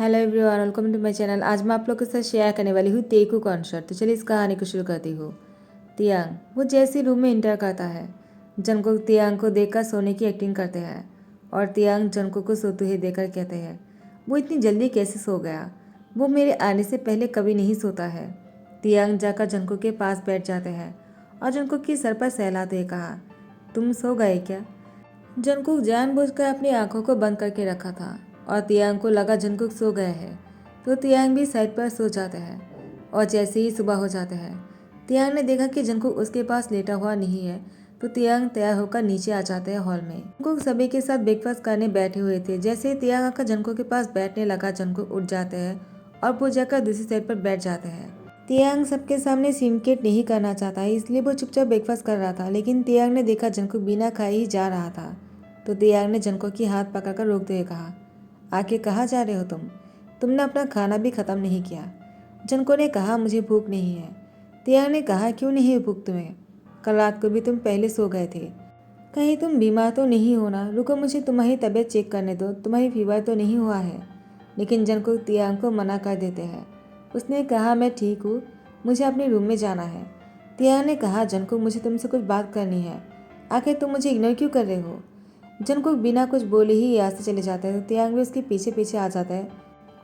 Hello everyone, welcome to my channel. आज मैं आप लोग के साथ शेयर करने वाली हूँ तेकू कॉन्सर्ट। तो चलिए इस कहानी को शुरू करती हूँ। तियांग वो जैसे रूम में इंटर करता है, जंगकुक तियांग को देखकर सोने की एक्टिंग करते हैं और तियांग जंगकुक को सोते हुए देखकर कहते हैं, वो इतनी जल्दी कैसे सो गया, वो मेरे आने से पहले कभी नहीं सोता है। तियांग जाकर जंगकुक के पास बैठ जाते हैं और जंगकुक की सर पर सहलाते हुए कहा, तुम सो गए क्या? जंगकुक जानबूझकर अपनी आंखों को बंद करके रखा था और तियांग को लगा जंगकुक सो गए हैं, तो तियांग भी साइड पर सो जाते हैं। और जैसे ही सुबह हो जाते हैं, तियांग ने देखा कि जंगकुक उसके पास लेटा हुआ नहीं है, तो तियांग तैयार होकर नीचे आ जाते हैं हॉल में। जंगकुक सभी के साथ ब्रेकफास्ट करने बैठे हुए थे। जैसे ही तियांग आकर जंगकुक के पास बैठने लगा, जंगकुक उठ जाते हैं और वो जाकर दूसरी साइड पर बैठ जाते हैं। तियांग सबके सामने सिमकेट नहीं करना चाहता है, इसलिए वो चुपचाप ब्रेकफास्ट कर रहा था। लेकिन तियांग ने देखा जंगकुक बिना खाए ही जा रहा था, तो तियांग ने जंगकुक की हाथ पकड़कर रोकते हुए कहा, आखिर कहाँ जा रहे हो तुमने अपना खाना भी खत्म नहीं किया। जंगकुक ने कहा, मुझे भूख नहीं है। तियांग ने कहा, क्यों नहीं भूख तुम्हें? कल रात को भी तुम पहले सो गए थे, कहीं तुम बीमार तो नहीं हो ना? रुको, मुझे तुम्हारी तबीयत चेक करने दो, तुम्हारी फीवर तो नहीं हुआ है? लेकिन जंगकुक तियांग को मना कर देते हैं। उसने कहा, मैं ठीक हूँ, मुझे अपने रूम में जाना है। तियांग ने कहा, जंगकुक मुझे तुमसे कुछ बात करनी है, आखिर तुम मुझे इग्नोर क्यों कर रहे हो? जंगकुक बिना कुछ बोले ही यहाँ से चले जाते हैं, तो तियांग भी उसके पीछे पीछे आ जाता है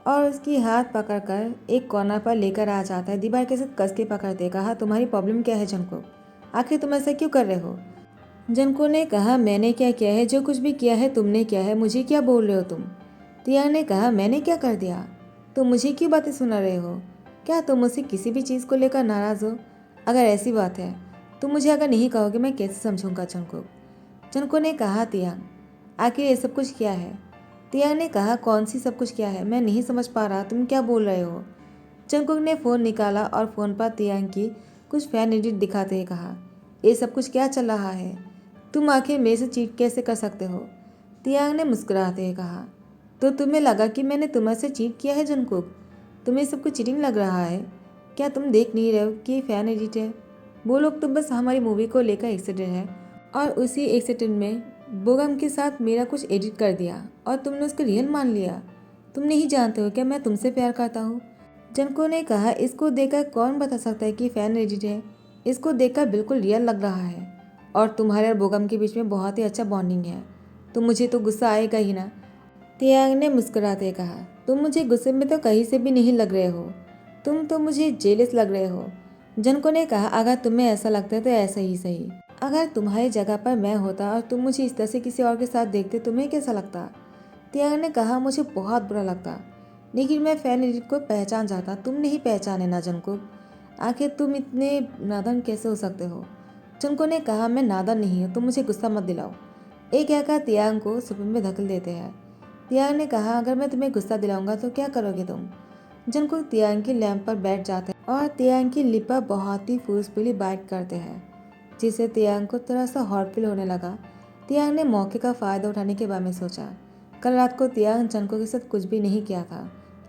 और उसकी हाथ पकड़कर एक कॉर्नर पर लेकर आ जाता है। दीवार के साथ कस के पकड़ते, कहा, तुम्हारी प्रॉब्लम क्या है जंगकुक? आखिर तुम ऐसा क्यों कर रहे हो? जंगकुक ने कहा, मैंने क्या किया है? जो कुछ भी किया है तुमने किया है, मुझे क्या बोल रहे हो तुम? तियांग ने कहा, मैंने क्या कर दिया? तुम मुझे क्यों बातें सुना रहे हो? क्या तुम मुझसे किसी भी चीज़ को लेकर नाराज़ हो? अगर ऐसी बात है तो मुझे अगर नहीं कहोगे मैं कैसे समझूंगा जंगकुक? जंगकुक ने कहा, तियांग आखिर ये सब कुछ क्या है? तियांग ने कहा, कौन सी सब कुछ क्या है? मैं नहीं समझ पा रहा, तुम क्या बोल रहे हो? जंगकुक ने फ़ोन निकाला और फ़ोन पर तियांग की कुछ फैन एडिट दिखाते हुए कहा, ये सब कुछ क्या चल रहा है? तुम आखिर मेरे से चीट कैसे कर सकते हो? तियांग ने मुस्कुराते हुए कहा, तो तुम्हें लगा कि मैंने तुम्हारे चीट किया है जंगकुक? तुम्हें सब कुछ चीटिंग लग रहा है? क्या तुम देख नहीं रहे हो कि ये फैन एडिट है? वो लोग तो बस हमारी मूवी को लेकर एक्साइटेड है और उसी एक्साइटेड में बोगम के साथ मेरा कुछ एडिट कर दिया और तुमने उसको रियल मान लिया। तुम नहीं जानते हो क्या मैं तुमसे प्यार करता हूँ? जंको ने कहा, इसको देखकर कौन बता सकता है कि फैन एडिट है? इसको देखकर बिल्कुल रियल लग रहा है और तुम्हारे और बोगम के बीच में बहुत ही अच्छा बॉन्डिंग है, तो मुझे तो गुस्सा आएगा ही ना। तियांग ने मुस्कुराते कहा, तुम मुझे गुस्से में तो कहीं से भी नहीं लग रहे हो, तुम तो मुझे जेलस लग रहे हो। जनको ने कहा, अगर तुम्हें ऐसा लगता है तो ऐसा ही सही। अगर तुम्हारी जगह पर मैं होता और तुम मुझे इस तरह से किसी और के साथ देखते, तुम्हें कैसा लगता? तियांग ने कहा, मुझे बहुत बुरा लगता, लेकिन मैं फैन एडिट को पहचान जाता, तुम नहीं पहचाने ना जंको। आखिर तुम इतने नादान कैसे हो सकते हो? जंको ने कहा, मैं नादान नहीं हूँ, तुम मुझे गुस्सा मत दिलाओ। एक कहकर तियांग को सुपन में धकेल देते हैं। तियांग ने कहा, अगर मैं तुम्हें गुस्सा दिलाऊंगा तो क्या करोगे तुम? जंको तियांग की लैंप पर बैठ जाते हैं और तियांग की लिप पर बहुत ही फोर्सफुली बाइट करते हैं, जिससे तियांग को थोड़ा सा हॉट फील होने लगा। तियांग ने मौके का फ़ायदा उठाने के बारे में सोचा। कल रात को तियांग जंको के साथ कुछ भी नहीं किया था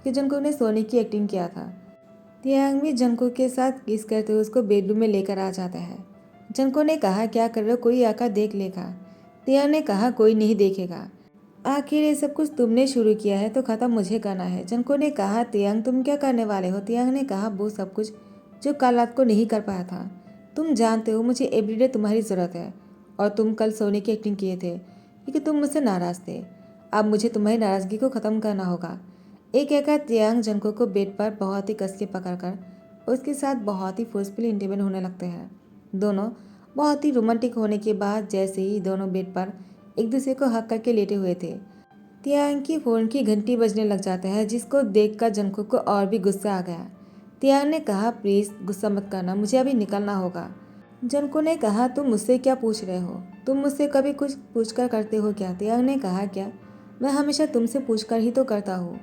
कि जंको ने सोने की एक्टिंग किया था। तियांग भी जंको के साथ किस करते हुए उसको बेडरूम में लेकर आ जाता है। जंको ने कहा, क्या कर रहे हो, कोई आकर देख लेगा? तियांग ने कहा, कोई नहीं देखेगा, आखिर ये सब कुछ तुमने शुरू किया है तो ख़त्म मुझे करना है। जंको ने कहा, तियांग तुम क्या करने वाले हो? तियांग ने कहा, वो सब कुछ जो कल रात को नहीं कर पाया था। तुम जानते हो मुझे एवरीडे तुम्हारी ज़रूरत है और तुम कल सोने की एक्टिंग किए थे क्योंकि तुम मुझसे नाराज़ थे। अब मुझे तुम्हारी नाराज़गी को ख़त्म करना होगा। एक कहकर तियांग जंको को बेड पर बहुत ही कस के पकड़कर उसके साथ बहुत ही फोर्सफुली इंटीमेट होने लगते हैं। दोनों बहुत ही रोमांटिक होने के बाद जैसे ही दोनों बेड पर एक दूसरे को हक करके लेटे हुए थे, तियांग की फ़ोन की घंटी बजने लग जाता है, जिसको देखकर जंको को और भी गुस्सा आ गया। तियांग ने कहा, प्लीज़ गुस्सा मत करना, मुझे अभी निकलना होगा। जंको ने कहा, तुम मुझसे क्या पूछ रहे हो? तुम मुझसे कभी कुछ पूछकर करते हो क्या? तियांग ने कहा, क्या? मैं हमेशा तुमसे पूछकर ही तो करता हूँ।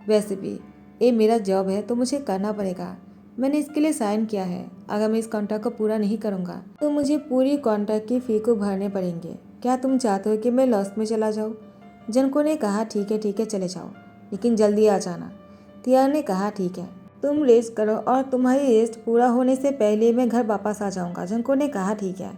वैसे भी ये मेरा जॉब है तो मुझे करना पड़ेगा। मैंने इसके लिए साइन किया है। अगर मैं इस कॉन्ट्रैक्ट को पूरा नहीं करूँगा तो मुझे पूरी कॉन्ट्रैक्ट की फ़ी को भरने पड़ेंगे। क्या तुम चाहते हो कि मैं लॉस में चला जाऊँ? जंको ने कहा, ठीक है चले जाओ, लेकिन जल्दी आ जाना। तियांग ने कहा, ठीक है, तुम रेस्ट करो और तुम्हारी रेस्ट पूरा होने से पहले मैं घर वापस आ जाऊंगा। जंको ने कहा, ठीक है।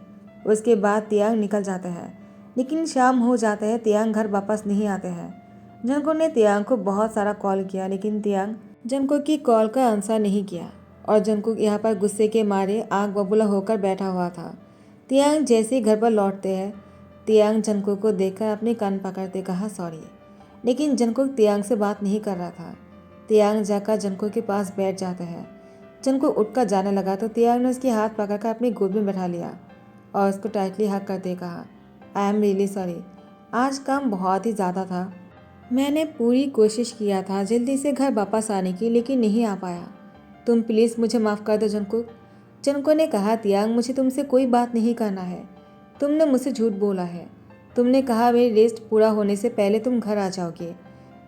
उसके बाद तियांग निकल जाते हैं, लेकिन शाम हो जाता है, तियांग घर वापस नहीं आते हैं। जंगकुक ने तियांग को बहुत सारा कॉल किया लेकिन तियांग जंगकुक की कॉल का आंसर नहीं किया और जंगकुक यहाँ पर गुस्से के मारे आग बबूला होकर बैठा हुआ था। तियांग जैसे ही घर पर लौटते हैं, तियांग जंगकुक को देखकर अपने कान पकड़ते कहा सॉरी, लेकिन जंगकुक तियांग से बात नहीं कर रहा था। तियांग जाकर जंगकुक के पास बैठ जाता है। जंगकुक उठकर जाने लगा तो तियांग ने उसके हाथ पकड़कर अपनी गोद में बैठा लिया और उसको टाइटली हग करते कहा आई एम रियली सॉरी, आज काम बहुत ही ज़्यादा था। मैंने पूरी कोशिश किया था जल्दी से घर वापस आने की लेकिन नहीं आ पाया। तुम प्लीज़ मुझे माफ़ कर दो जंगकुक। जंगकुक ने कहा तियांग मुझे तुमसे कोई बात नहीं करना है। तुमने मुझसे झूठ बोला है। तुमने कहा मेरी रेस्ट पूरा होने से पहले तुम घर आ जाओगे,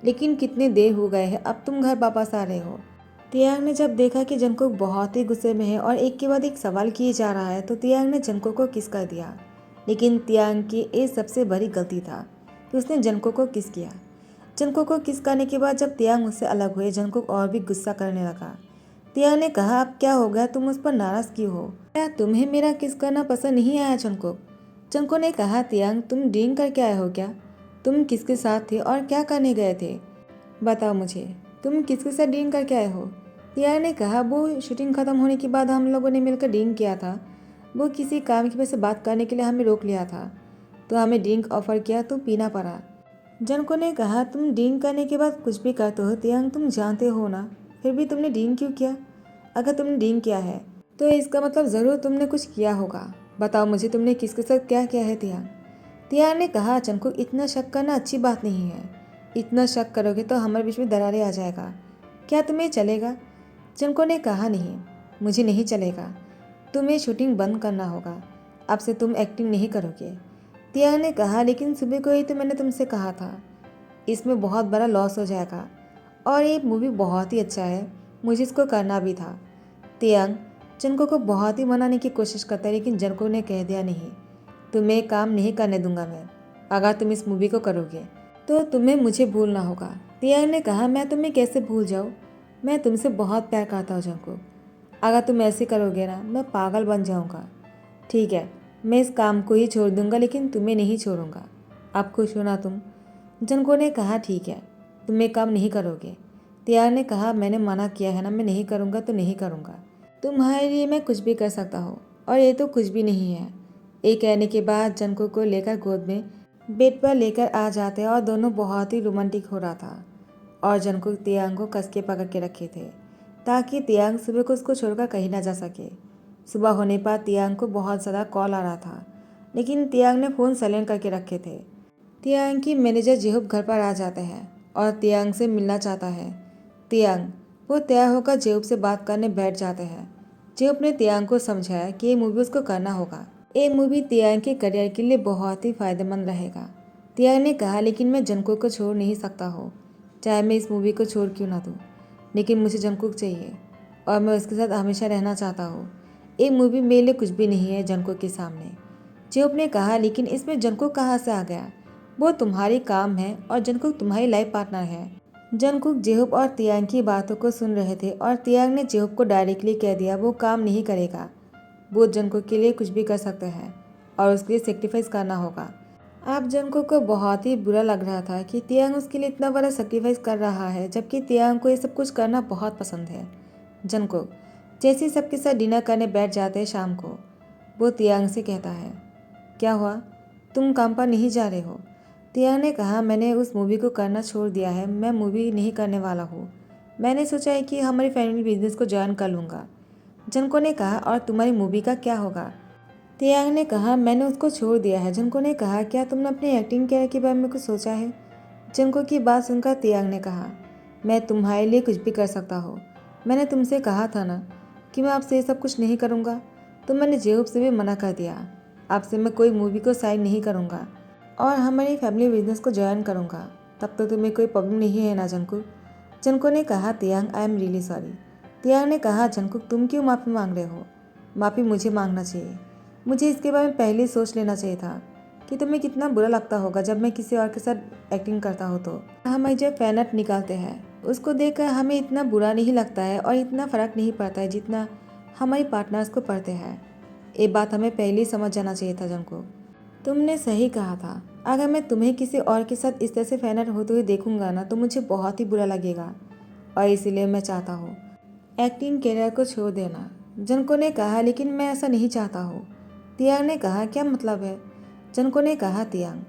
लेकिन कितनी देर हो गए हैं अब तुम घर वापस आ रहे हो। तियांग ने जब देखा कि जंगकुक बहुत ही गुस्से में है और एक के बाद एक सवाल किए जा रहा है तो तियांग ने जंगकुक को किस कर दिया। लेकिन तियांग की ये सबसे बड़ी गलती था कि उसने जंगकुक को किस किया। जंगकुक को किस करने के बाद जब तियांग उससे अलग हुए, जंगकुक और भी गुस्सा करने लगा। तियांग ने कहा अब क्या हो गया, तुम उस पर नाराज क्यों हो? क्या तुम्हें मेरा किस करना पसंद नहीं आया जंगकुक? जंगकुक ने कहा तियांग तुम ड्रिंक करके आए हो क्या? तुम किसके साथ थे और क्या करने गए थे? बताओ मुझे, तुम किसके साथ ड्रिंक करके आए हो? तियांग ने कहा वो शूटिंग खत्म होने के बाद हम लोगों ने मिलकर ड्रिंक किया था। वो किसी काम की वजह से बात करने के लिए हमें रोक लिया था, तो हमें ड्रिंक ऑफर किया तो पीना पड़ा। जंगकुक ने कहा तुम ड्रिंक करने के बाद कुछ भी करते हो तियांग, तुम जानते हो ना, फिर भी तुमने ड्रिंक क्यों किया? अगर तुमने ड्रिंक किया है तो इसका मतलब ज़रूर तुमने कुछ किया होगा। बताओ मुझे तुमने किसके साथ क्या किया है तियांग? तियांग ने कहा जंगकुक इतना शक करना अच्छी बात नहीं है। इतना शक करोगे तो हमारे बीच में दरारें आ जाएगा। क्या तुम्हें चलेगा? जंगकुक ने कहा नहीं, मुझे नहीं चलेगा। तुम्हें शूटिंग बंद करना होगा। अब से तुम एक्टिंग नहीं करोगे। तियांग ने कहा लेकिन सुबह को ही तो मैंने तुमसे कहा था, इसमें बहुत बड़ा लॉस हो जाएगा और ये मूवी बहुत ही अच्छा है, मुझे इसको करना भी था। तियांग जंगकुक को बहुत ही मनाने की कोशिश करता है लेकिन जंगकुक ने कह दिया नहीं, तुम्हें काम नहीं करने दूंगा मैं। अगर तुम इस मूवी को करोगे तो तुम्हें मुझे भूलना होगा। तियांग ने कहा मैं तुम्हें कैसे भूल जाऊँ, मैं तुमसे बहुत प्यार करता हूँ जंगकुक। अगर तुम ऐसे करोगे ना मैं पागल बन जाऊँगा। ठीक है, मैं इस काम को ही छोड़ दूंगा लेकिन तुम्हें नहीं छोड़ूंगा। अब खुश हो ना तुम? जंगकुक ने कहा ठीक है, तुम ये काम नहीं करोगे। तियांग ने कहा मैंने मना किया है ना, मैं नहीं करूँगा तो नहीं करूँगा। तुम्हारे लिए मैं कुछ भी कर सकता हूँ और ये तो कुछ भी नहीं है। ये कहने के बाद जंगकुक को लेकर गोद में बेड पर लेकर आ जाते हैं और दोनों बहुत ही रोमांटिक हो रहा था और जंगकुक तियांग को कस के पकड़ के रखे थे ताकि तियांग सुबह को उसको छोड़कर कहीं ना जा सके। सुबह होने पर तियांग को बहुत ज़्यादा कॉल आ रहा था लेकिन तियांग ने फ़ोन साइलेंट करके रखे थे। तियांग की मैनेजर जेहूब घर पर आ जाते हैं और तियांग से मिलना चाहता है। तियांग वो तैयार होकर जेहूब से बात करने बैठ जाते हैं। जेहूब ने तियांग को समझाया कि ये मूवी उसको करना होगा। ये मूवी तियांग के करियर के लिए बहुत ही फायदेमंद रहेगा। तियांग ने कहा लेकिन मैं जंगकुक को छोड़ नहीं सकता हो, चाहे मैं इस मूवी को छोड़ क्यों ना दूँ, लेकिन मुझे जंगकुक चाहिए और मैं उसके साथ हमेशा रहना चाहता हूँ। ये मूवी मेरे लिए कुछ भी नहीं है जंगकुक के सामने। जेहूब ने कहा लेकिन इसमें जंगकुक कहाँ से आ गया? वो तुम्हारी काम है और जंगकुक तुम्हारी लाइफ पार्टनर है। जंगकुक जेहूब और तियांग की बातों को सुन रहे थे और तियांग ने जेहूब को डायरेक्टली कह दिया वो काम नहीं करेगा। वो जंगकुक के लिए कुछ भी कर सकते हैं और उसके लिए सेक्रीफाइस करना होगा। अब जंगकुक को बहुत ही बुरा लग रहा था कि तियांग उसके लिए इतना बड़ा सेक्रीफाइस कर रहा है, जबकि तियांग को ये सब कुछ करना बहुत पसंद है। जंगकुक जैसे ही सबके साथ डिनर करने बैठ जाते हैं शाम को, वो तियांग से कहता है क्या हुआ, तुम काम पर नहीं जा रहे हो? तियांग ने कहा मैंने उस मूवी को करना छोड़ दिया है, मैं मूवी नहीं करने वाला हूँ। मैंने सोचा है कि हमारी फैमिली बिजनेस को ज्वाइन कर लूँगा। जंगकुक ने कहा और तुम्हारी मूवी का क्या होगा? तियांग ने कहा मैंने उसको छोड़ दिया है। जंगकुक ने कहा क्या तुमने अपने एक्टिंग कैरियर के बारे में कुछ सोचा है? जंगकुक की बात सुनकर तियांग ने कहा मैं तुम्हारे लिए कुछ भी कर सकता हूँ। मैंने तुमसे कहा था ना कि मैं आपसे ये सब कुछ नहीं करूँगा, तो मैंने जेहूब से भी मना कर दिया। आपसे मैं कोई मूवी को साइन नहीं करूँगा और हमारी फैमिली बिजनेस को ज्वाइन करूँगा। तब तो तुम्हें कोई प्रॉब्लम नहीं है ना जंगकुक? जंगकुक ने कहा तियांग आई एम रियली सॉरी। तियांग ने कहा जंगकुक तुम क्यों माफ़ी मांग रहे हो? माफ़ी मुझे मांगना चाहिए। मुझे इसके बारे में पहले ही सोच लेना चाहिए था कि तुम्हें कितना बुरा लगता होगा जब मैं किसी और के साथ एक्टिंग करता हूँ। तो हमें जब फैनट निकालते हैं उसको देखकर हमें इतना बुरा नहीं लगता है और इतना फ़र्क नहीं पड़ता है जितना हमारी पार्टनर्स को पड़ते हैं। ये बात हमें पहले ही समझ जाना चाहिए था जंगकुक। तुमने सही कहा था, अगर मैं तुम्हें किसी और के साथ इस तरह से फैन आर्ट होते हुए देखूंगा ना तो मुझे बहुत ही बुरा लगेगा और इसीलिए मैं चाहता हूँ एक्टिंग करियर को छोड़ देना। जनको ने कहा लेकिन मैं ऐसा नहीं चाहता हूँ। तियांग ने कहा क्या मतलब है? जनको ने कहा तियांग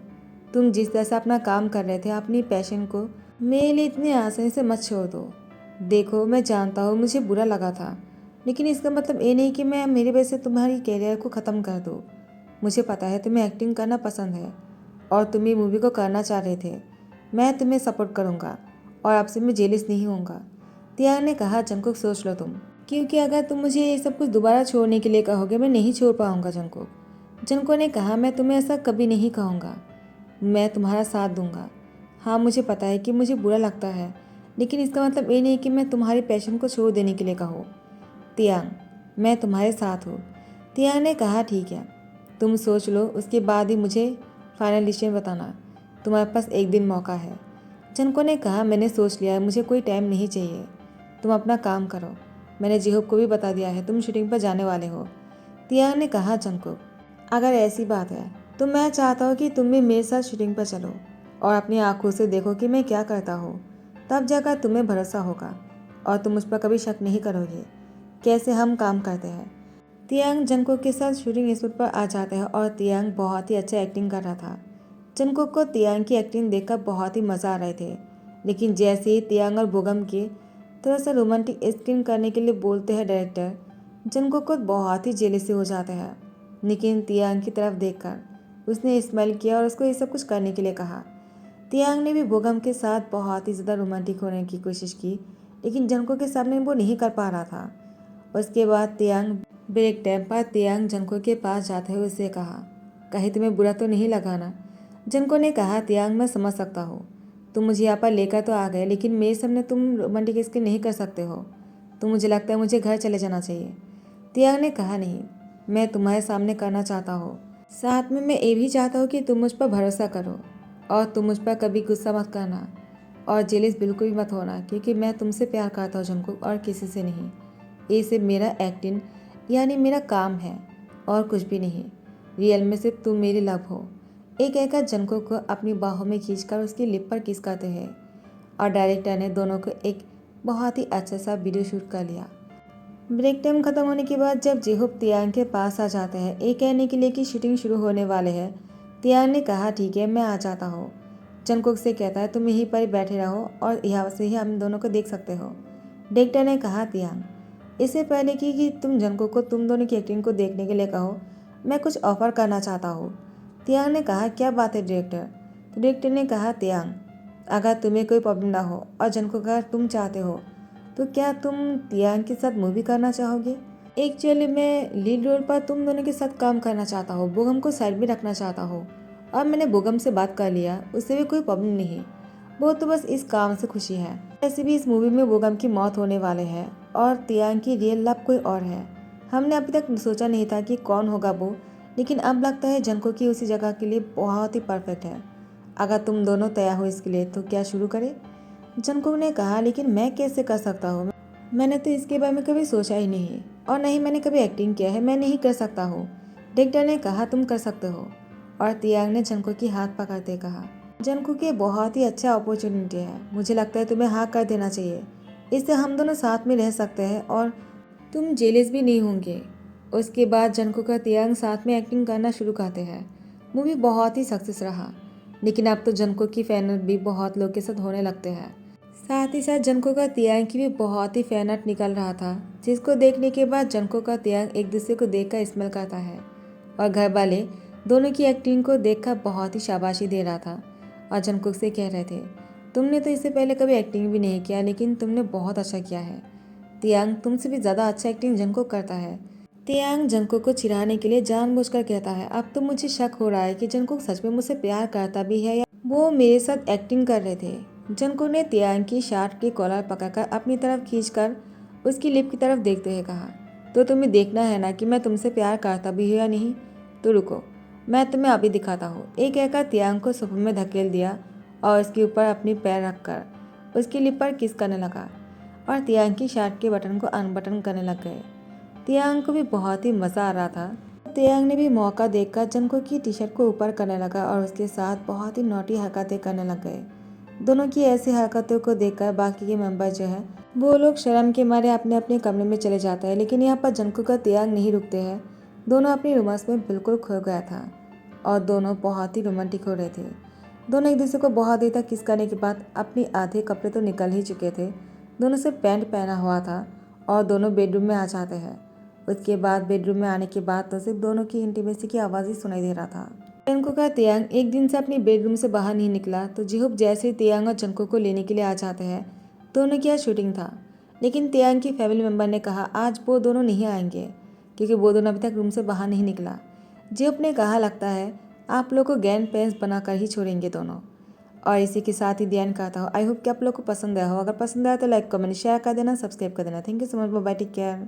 तुम जिस तरह से अपना काम कर रहे थे अपनी पैशन को मेरे लिए इतनी आसानी से मत छोड़ दो। देखो मैं जानता हूँ मुझे बुरा लगा था लेकिन इसका मतलब ये नहीं कि मैं मेरी वजह से तुम्हारी करियर को ख़त्म कर दूँ। मुझे पता है तुम्हें एक्टिंग करना पसंद है और तुम ये मूवी को करना चाह रहे थे। मैं तुम्हें सपोर्ट करूँगा और आपसे मैं जेलिस नहीं होऊंगा। तियांग ने कहा जंकुक सोच लो तुम, क्योंकि अगर तुम मुझे ये सब कुछ दोबारा छोड़ने के लिए कहोगे मैं नहीं छोड़ पाऊंगा जंकुक। जंको ने कहा मैं तुम्हें ऐसा कभी नहीं कहूँगा, मैं तुम्हारा साथ दूंगा। हाँ मुझे पता है कि मुझे बुरा लगता है लेकिन इसका मतलब ये नहीं कि मैं तुम्हारी पैशन को छोड़ देने के लिए कहूँ। तियांग मैं तुम्हारे साथ हूँ। तियांग ने कहा ठीक है तुम सोच लो उसके बाद ही मुझे फाइनल डिसीजन बताना। तुम्हारे पास एक दिन मौका है। जनको ने कहा मैंने सोच लिया है मुझे कोई टाइम नहीं चाहिए। तुम अपना काम करो। मैंने जिहोब को भी बता दिया है तुम शूटिंग पर जाने वाले हो। तियांग ने कहा जंकुक अगर ऐसी बात है तो मैं चाहता हूँ कि तुम भी मेरे साथ शूटिंग पर चलो और अपनी आंखों से देखो कि मैं क्या करता हूँ। तब जाकर तुम्हें भरोसा होगा और तुम मुझ पर कभी शक नहीं करोगे कैसे हम काम करते हैं। तियांग जंकुक के साथ शूटिंग स्पॉट पर आ जाते हैं और तियांग बहुत ही अच्छा एक्टिंग कर रहा था। जंकुक को तियांग की एक्टिंग देखकर बहुत ही मज़ा आ रहे थे लेकिन जैसे ही तियांग और बोगम के थोड़ा सा रोमांटिक एक्टिंग करने के लिए बोलते हैं डायरेक्टर, जंकुक को बहुत ही जेलसी हो जाते हैं। लेकिन तियांग की तरफ देखकर उसने स्माइल किया और उसको ये सब कुछ करने के लिए कहा। तियांग ने भी बोगम के साथ बहुत ही ज़्यादा रोमांटिक होने की कोशिश की लेकिन जंकुक के सामने वो नहीं कर पा रहा था। उसके बाद तियांग ब्रेक टाइम पर तियांग जंको के पास जाते हुए उससे कहा कहीं तुम्हें बुरा तो नहीं लगा ना? जंको ने कहा तियांग मैं समझ सकता हूँ तुम मुझे यहाँ पर लेकर तो आ गए लेकिन मेरे सामने तुम रोमांटिक स्किन नहीं कर सकते हो तो मुझे लगता है मुझे घर चले जाना चाहिए। तियांग ने कहा नहीं मैं तुम्हारे सामने करना चाहता हूँ, साथ में मैं ये भी चाहता हूँ कि तुम मुझ पर भरोसा करो और तुम मुझ पर कभी गुस्सा मत करना और जेलिस बिल्कुल भी मत होना क्योंकि मैं तुमसे प्यार करता हूँ जंकुक और किसी से नहीं। ये सिर्फ मेरा एक्टिंग यानी मेरा काम है और कुछ भी नहीं। रियल में सिर्फ तुम मेरी लव हो। एक कहकर जंकुक को अपनी बाहों में खींचकर उसकी लिप पर किस करते हैं और डायरेक्टर ने दोनों को एक बहुत ही अच्छा सा वीडियो शूट कर लिया। ब्रेक टाइम खत्म होने के बाद जब जिहोब तियांग के पास आ जाते हैं ये कहने के लिए कि शूटिंग शुरू होने वाले हैं, तियांग ने कहा ठीक है मैं आ जाता हूँ। जंकुक से कहता है तुम यहीं पर बैठे रहो और यहाँ से ही हम दोनों को देख सकते हो। डायरेक्टर ने कहा तियांग इससे पहले कि तुम जंकुक को तुम दोनों की एक्टिंग को देखने के लिए कहो मैं कुछ ऑफर करना चाहता हूँ। तियांग ने कहा क्या बात है डायरेक्टर? तो डायरेक्टर ने कहा तियांग अगर तुम्हें कोई प्रॉब्लम ना हो और जंकुक अगर तुम चाहते हो तो क्या तुम तियांग के साथ मूवी करना चाहोगे? एक्चुअली मैं लीड रोल पर तुम दोनों के साथ काम करना चाहता हूँ, बोगम को साइड में रखना चाहता हूँ और मैंने बोगम से बात कर लिया, उससे भी कोई प्रॉब्लम नहीं। वो तो बस इस काम से खुशी है। ऐसे भी इस मूवी में बोगम की मौत होने वाले है और तियांग की रियल लव कोई और है। हमने अभी तक सोचा नहीं था कि कौन होगा वो, लेकिन अब लगता है जंको की उसी जगह के लिए बहुत ही परफेक्ट है। अगर तुम दोनों तैयार हो इसके लिए तो क्या शुरू करें? जंकुक ने कहा लेकिन मैं कैसे कर सकता हूँ? मैंने तो इसके बारे में कभी सोचा ही नहीं और नहीं मैंने कभी एक्टिंग किया है, मैं नहीं कर सकता हूँ। डायरेक्टर ने कहा तुम कर सकते हो और तियांग ने जंकुक की हाथ पकड़ते कहा जंकुक ये बहुत ही अच्छा अपॉर्चुनिटी है, मुझे लगता है तुम्हें हाँ कर देना चाहिए। इससे हम दोनों साथ में रह सकते हैं और तुम जेलिस भी नहीं होंगे। उसके बाद जंकुक और तियांग साथ में एक्टिंग करना शुरू करते हैं। मूवी बहुत ही सक्सेस रहा लेकिन अब तो जंकुक की फैन भी बहुत लोग के साथ होने लगते हैं। साथ ही साथ जंको का तियांग की भी बहुत ही फैन आर्ट निकल रहा था जिसको देखने के बाद जंको का तियांग एक दूसरे को देखकर स्मेल करता है और घर वाले दोनों की एक्टिंग को देखकर बहुत ही शाबाशी दे रहा था और जंकुक से कह रहे थे तुमने तो इससे पहले कभी एक्टिंग भी नहीं किया लेकिन तुमने बहुत अच्छा किया है। तियांग तुमसे भी ज़्यादा अच्छा एक्टिंग जंकुक करता है। तियांग जंकुक को चिढ़ाने के लिए जानबूझकर कहता है अब तो मुझे शक हो रहा है कि जंकुक सच में मुझसे प्यार करता भी है या वो मेरे साथ एक्टिंग कर रहे थे। जंकुक ने तियांग की शर्ट की कॉलर पकड़कर अपनी तरफ खींचकर उसकी लिप की तरफ देखते हुए कहा तो तुम्हें देखना है ना कि मैं तुमसे प्यार करता भी हूँ या नहीं, तो रुको मैं तुम्हें अभी दिखाता हूँ। एक कहकर तियांग को सोफे में धकेल दिया और उसके ऊपर अपनी पैर रखकर उसकी लिप पर किस करने लगा और तियांग की शर्ट के बटन को अनबटन करने लग गए। तियांग को भी बहुत ही मज़ा आ रहा था। तियांग ने भी मौका देखकर जंगकुक की टी शर्ट को ऊपर करने लगा और उसके साथ बहुत ही नोटी हरकतें करने लग गए। दोनों की ऐसी हरकतों को देखकर बाकी के मेंबर जो है वो लोग शर्म के मारे अपने अपने कमरे में चले जाते हैं, लेकिन यहाँ पर जंगकुक का तियांग नहीं रुकते हैं। दोनों अपनी रोमांस में बिल्कुल खो गया था और दोनों बहुत ही रोमांटिक हो रहे थे। दोनों एक दूसरे को बहुत देर तक किस करने के बाद अपने आधे कपड़े तो निकल ही चुके थे। दोनों से पैंट पहना हुआ था और दोनों बेडरूम में आ जाते हैं। उसके बाद बेडरूम में आने के बाद तो सिर्फ दोनों की इंटीमेसी की आवाज़ ही सुनाई दे रहा था। जंगकुक का तियांग एक दिन से अपनी बेडरूम से बाहर नहीं निकला तो जिहुप जैसे ही तियांग और जंगकुक को लेने के लिए आ जाते हैं। दोनों की आज शूटिंग था, लेकिन तियांग की फैमिली मेम्बर ने कहा आज वो दोनों नहीं आएंगे क्योंकि वो दोनों अभी तक रूम से बाहर नहीं निकला। जिहुप ने कहा लगता है आप लोग को ग्रैंड पेरेंट्स बनाकर ही छोड़ेंगे दोनों। और इसी के साथ ही ध्यान कहता हो आई होप कि आप लोग को पसंद आया हो। अगर पसंद आया तो लाइक कमेंट शेयर कर देना, सब्सक्राइब कर देना। Thank you so much, bye bye, take care.